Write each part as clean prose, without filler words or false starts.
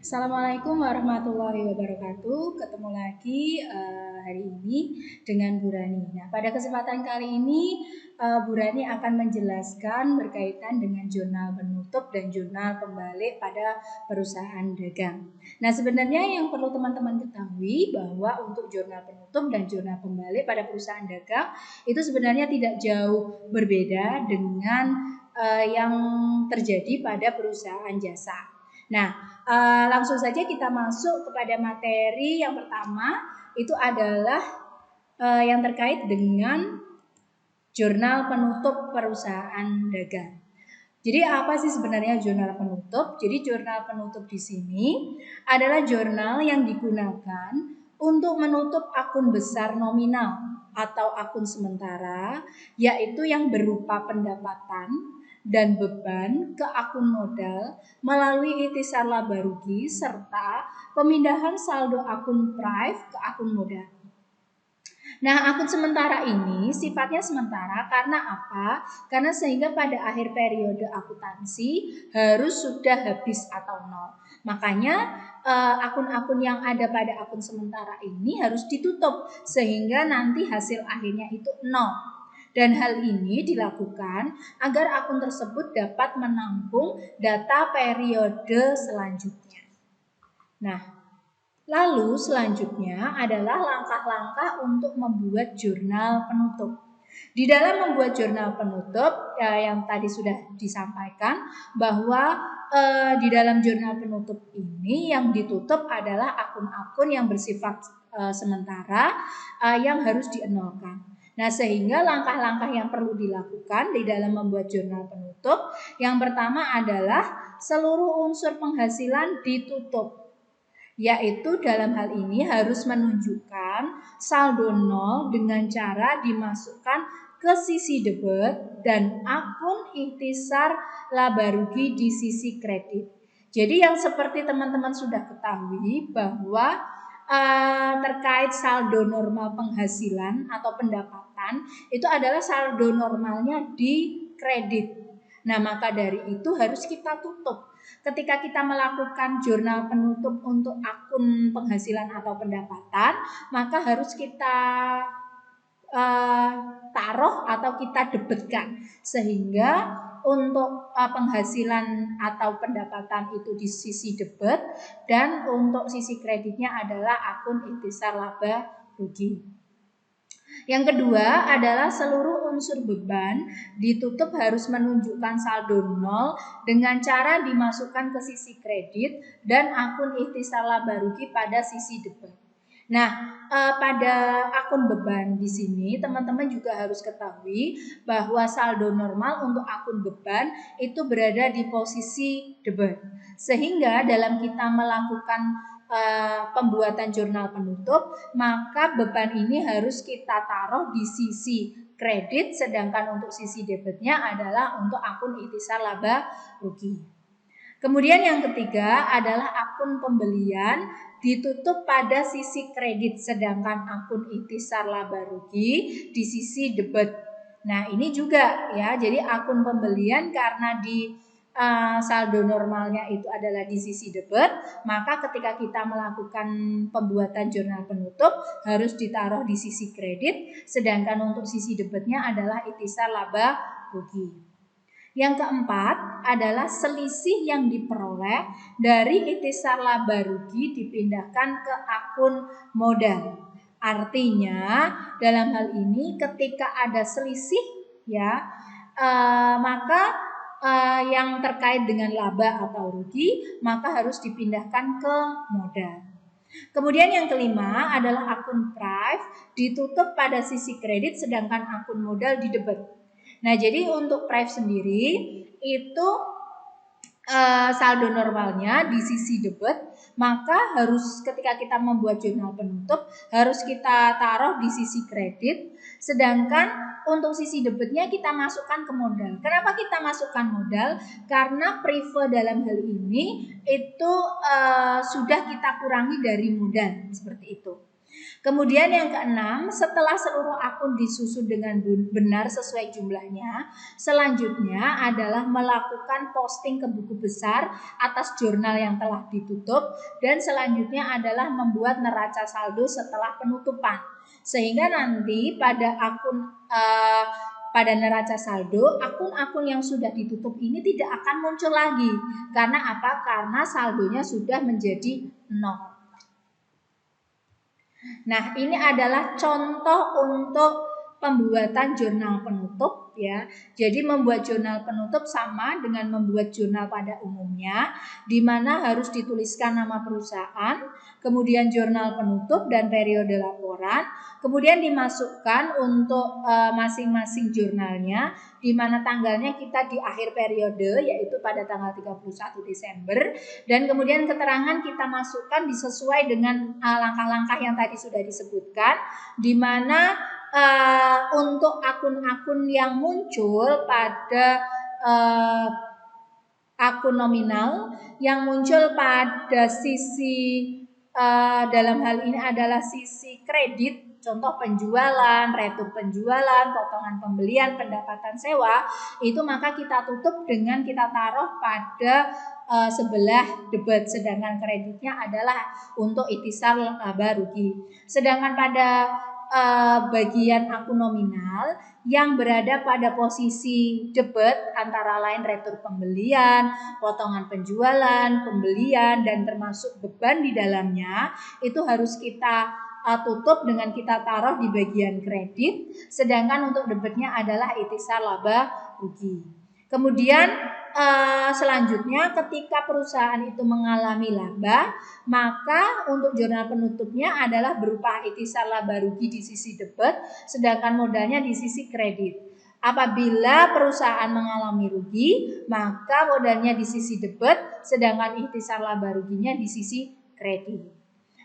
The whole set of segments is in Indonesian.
Assalamualaikum warahmatullahi wabarakatuh. Ketemu lagi hari ini dengan Bu Rani. Nah, pada kesempatan kali ini Bu Rani akan menjelaskan berkaitan dengan jurnal penutup dan jurnal pembalik pada perusahaan dagang. Nah, sebenarnya yang perlu teman-teman ketahui bahwa untuk jurnal penutup dan jurnal pembalik pada perusahaan dagang itu sebenarnya tidak jauh berbeda dengan yang terjadi pada perusahaan jasa. Nah, langsung saja kita masuk kepada materi yang pertama, itu adalah yang terkait dengan jurnal penutup perusahaan dagang. Jadi apa sih sebenarnya jurnal penutup? Jadi jurnal penutup di sini adalah jurnal yang digunakan untuk menutup akun besar nominal atau akun sementara, yaitu yang berupa pendapatan dan beban ke akun modal melalui ikhtisar laba rugi serta pemindahan saldo akun prive ke akun modal. Nah, akun sementara ini sifatnya sementara karena apa? Karena sehingga pada akhir periode akuntansi harus sudah habis atau nol. Makanya akun-akun yang ada pada akun sementara ini harus ditutup sehingga nanti hasil akhirnya itu nol. Dan hal ini dilakukan agar akun tersebut dapat menampung data periode selanjutnya. Nah, lalu selanjutnya adalah langkah-langkah untuk membuat jurnal penutup. Di dalam membuat jurnal penutup yang tadi sudah disampaikan bahwa di dalam jurnal penutup ini yang ditutup adalah akun-akun yang bersifat sementara yang harus dienolkan. Nah, sehingga langkah-langkah yang perlu dilakukan di dalam membuat jurnal penutup, yang pertama adalah seluruh unsur penghasilan ditutup, yaitu dalam hal ini harus menunjukkan saldo nol dengan cara dimasukkan ke sisi debit dan akun ikhtisar laba rugi di sisi kredit. Jadi yang seperti teman-teman sudah ketahui bahwa terkait saldo normal penghasilan atau pendapatan itu adalah saldo normalnya di kredit. Nah, maka dari itu harus kita tutup. Ketika kita melakukan jurnal penutup untuk akun penghasilan atau pendapatan, maka harus kita taruh atau kita debitkan sehingga untuk penghasilan atau pendapatan itu di sisi debit dan untuk sisi kreditnya adalah akun ikhtisar laba rugi. Yang kedua adalah seluruh unsur beban ditutup harus menunjukkan saldo nol dengan cara dimasukkan ke sisi kredit dan akun ikhtisar laba rugi pada sisi debit. Nah, pada akun beban di sini teman-teman juga harus ketahui bahwa saldo normal untuk akun beban itu berada di posisi debit. Sehingga dalam kita melakukan pembuatan jurnal penutup, maka beban ini harus kita taruh di sisi kredit, sedangkan untuk sisi debitnya adalah untuk akun ikhtisar laba rugi. Kemudian yang ketiga adalah akun pembelian ditutup pada sisi kredit, sedangkan akun ikhtisar laba rugi di sisi debit. Nah, ini juga ya, jadi akun pembelian karena di saldo normalnya itu adalah di sisi debit, maka ketika kita melakukan pembuatan jurnal penutup harus ditaruh di sisi kredit, sedangkan untuk sisi debitnya adalah ikhtisar laba rugi. Yang keempat adalah selisih yang diperoleh dari ikhtisar laba rugi dipindahkan ke akun modal. Artinya dalam hal ini ketika ada selisih ya, maka yang terkait dengan laba atau rugi maka harus dipindahkan ke modal. Kemudian yang kelima adalah akun prive ditutup pada sisi kredit sedangkan akun modal di debit. Nah, jadi untuk prive sendiri itu saldo normalnya di sisi debit, maka harus ketika kita membuat jurnal penutup harus kita taruh di sisi kredit, sedangkan untuk sisi debitnya kita masukkan ke modal. Kenapa kita masukkan modal? Karena prive dalam hal ini itu sudah kita kurangi dari modal, seperti itu. Kemudian yang keenam, setelah seluruh akun disusun dengan benar sesuai jumlahnya, selanjutnya adalah melakukan posting ke buku besar atas jurnal yang telah ditutup, dan selanjutnya adalah membuat neraca saldo setelah penutupan. Sehingga nanti pada pada neraca saldo, akun-akun yang sudah ditutup ini tidak akan muncul lagi. Karena apa? Karena saldonya sudah menjadi 0. Nah, ini adalah contoh untuk pembuatan jurnal penutup ya. Jadi membuat jurnal penutup sama dengan membuat jurnal pada umumnya, di mana harus dituliskan nama perusahaan, kemudian jurnal penutup dan periode laporan, kemudian dimasukkan untuk masing-masing jurnalnya, di mana tanggalnya kita di akhir periode yaitu pada tanggal 31 Desember, dan kemudian keterangan kita masukkan disesuai dengan langkah-langkah yang tadi sudah disebutkan, di mana untuk akun-akun yang muncul pada akun nominal yang muncul pada sisi dalam hal ini adalah sisi kredit, contoh penjualan, retur penjualan, potongan pembelian, pendapatan sewa, itu maka kita tutup dengan kita taruh pada sebelah debit, sedangkan kreditnya adalah untuk ikhtisar laba rugi. Sedangkan pada bagian akun nominal yang berada pada posisi debit antara lain retur pembelian, potongan penjualan, pembelian, dan termasuk beban di dalamnya, itu harus kita tutup dengan kita taruh di bagian kredit, sedangkan untuk debitnya adalah ikhtisar laba rugi. Kemudian selanjutnya ketika perusahaan itu mengalami laba, maka untuk jurnal penutupnya adalah berupa ikhtisar laba rugi di sisi debit, sedangkan modalnya di sisi kredit. Apabila perusahaan mengalami rugi, maka modalnya di sisi debit, sedangkan ikhtisar laba ruginya di sisi kredit.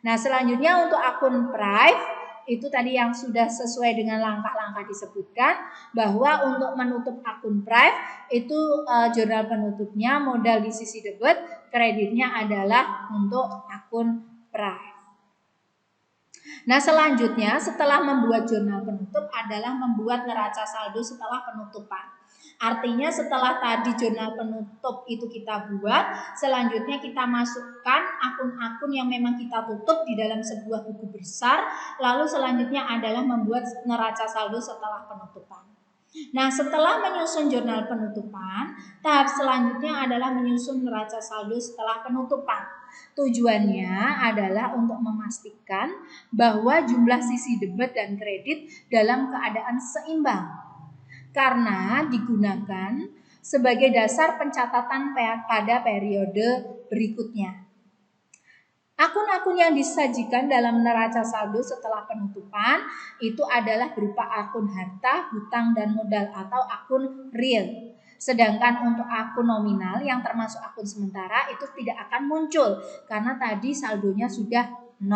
Nah, selanjutnya untuk akun Prive, itu tadi yang sudah sesuai dengan langkah-langkah disebutkan, bahwa untuk menutup akun Prive itu jurnal penutupnya modal di sisi debit, kreditnya adalah untuk akun Prive. Nah, selanjutnya setelah membuat jurnal penutup adalah membuat neraca saldo setelah penutupan. Artinya setelah tadi jurnal penutup itu kita buat, selanjutnya kita masukkan akun-akun yang memang kita tutup di dalam sebuah buku besar, lalu selanjutnya adalah membuat neraca saldo setelah penutupan. Nah, setelah menyusun jurnal penutupan, tahap selanjutnya adalah menyusun neraca saldo setelah penutupan. Tujuannya adalah untuk memastikan bahwa jumlah sisi debit dan kredit dalam keadaan seimbang, karena digunakan sebagai dasar pencatatan pada periode berikutnya. Akun-akun yang disajikan dalam neraca saldo setelah penutupan itu adalah berupa akun harta, hutang, dan modal atau akun real. Sedangkan untuk akun nominal yang termasuk akun sementara itu tidak akan muncul karena tadi saldonya sudah 0.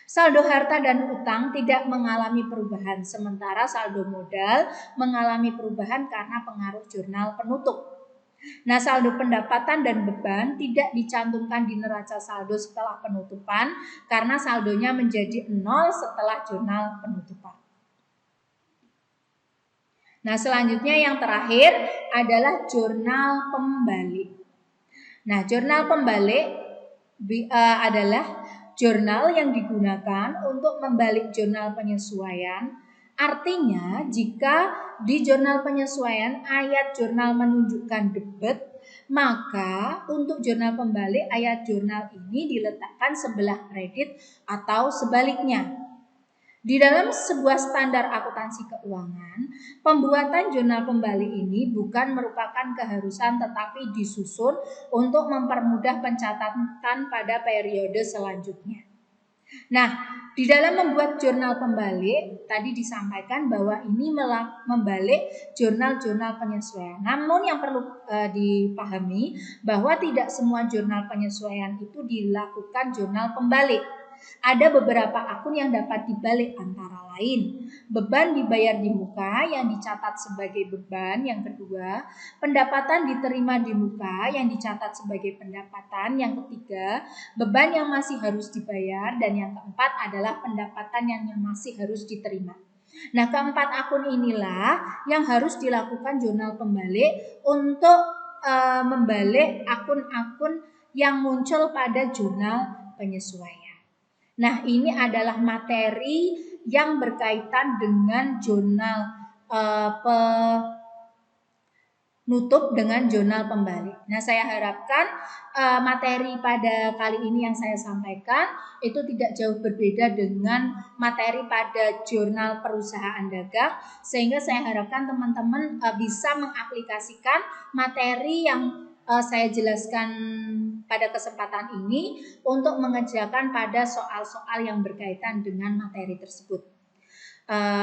Saldo harta dan utang tidak mengalami perubahan, sementara saldo modal mengalami perubahan karena pengaruh jurnal penutup. Nah, saldo pendapatan dan beban tidak dicantumkan di neraca saldo setelah penutupan karena saldonya menjadi 0 setelah jurnal penutupan. Nah, selanjutnya yang terakhir adalah jurnal pembalik. Nah, jurnal pembalik adalah jurnal yang digunakan untuk membalik jurnal penyesuaian. Artinya, jika di jurnal penyesuaian ayat jurnal menunjukkan debit, maka untuk jurnal pembalik ayat jurnal ini diletakkan sebelah kredit atau sebaliknya. Di dalam sebuah standar akuntansi keuangan, pembuatan jurnal pembalik ini bukan merupakan keharusan tetapi disusun untuk mempermudah pencatatan pada periode selanjutnya. Nah, di dalam membuat jurnal pembalik, tadi disampaikan bahwa ini membalik jurnal-jurnal penyesuaian. Namun yang perlu dipahami bahwa tidak semua jurnal penyesuaian itu dilakukan jurnal pembalik. Ada beberapa akun yang dapat dibalik, antara lain beban dibayar di muka yang dicatat sebagai beban, yang kedua pendapatan diterima di muka yang dicatat sebagai pendapatan, yang ketiga beban yang masih harus dibayar, dan yang keempat adalah pendapatan yang masih harus diterima. Nah, keempat akun inilah yang harus dilakukan jurnal pembalik untuk membalik akun-akun yang muncul pada jurnal penyesuaian. Nah, ini adalah materi yang berkaitan dengan jurnal penutup dengan jurnal pembalik. Nah, saya harapkan materi pada kali ini yang saya sampaikan itu tidak jauh berbeda dengan materi pada jurnal perusahaan dagang, sehingga saya harapkan teman-teman bisa mengaplikasikan materi yang saya jelaskan pada kesempatan ini untuk mengerjakan pada soal-soal yang berkaitan dengan materi tersebut.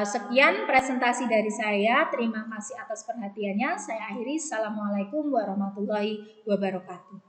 Sekian presentasi dari saya. Terima kasih atas perhatiannya. Saya akhiri. Assalamualaikum warahmatullahi wabarakatuh.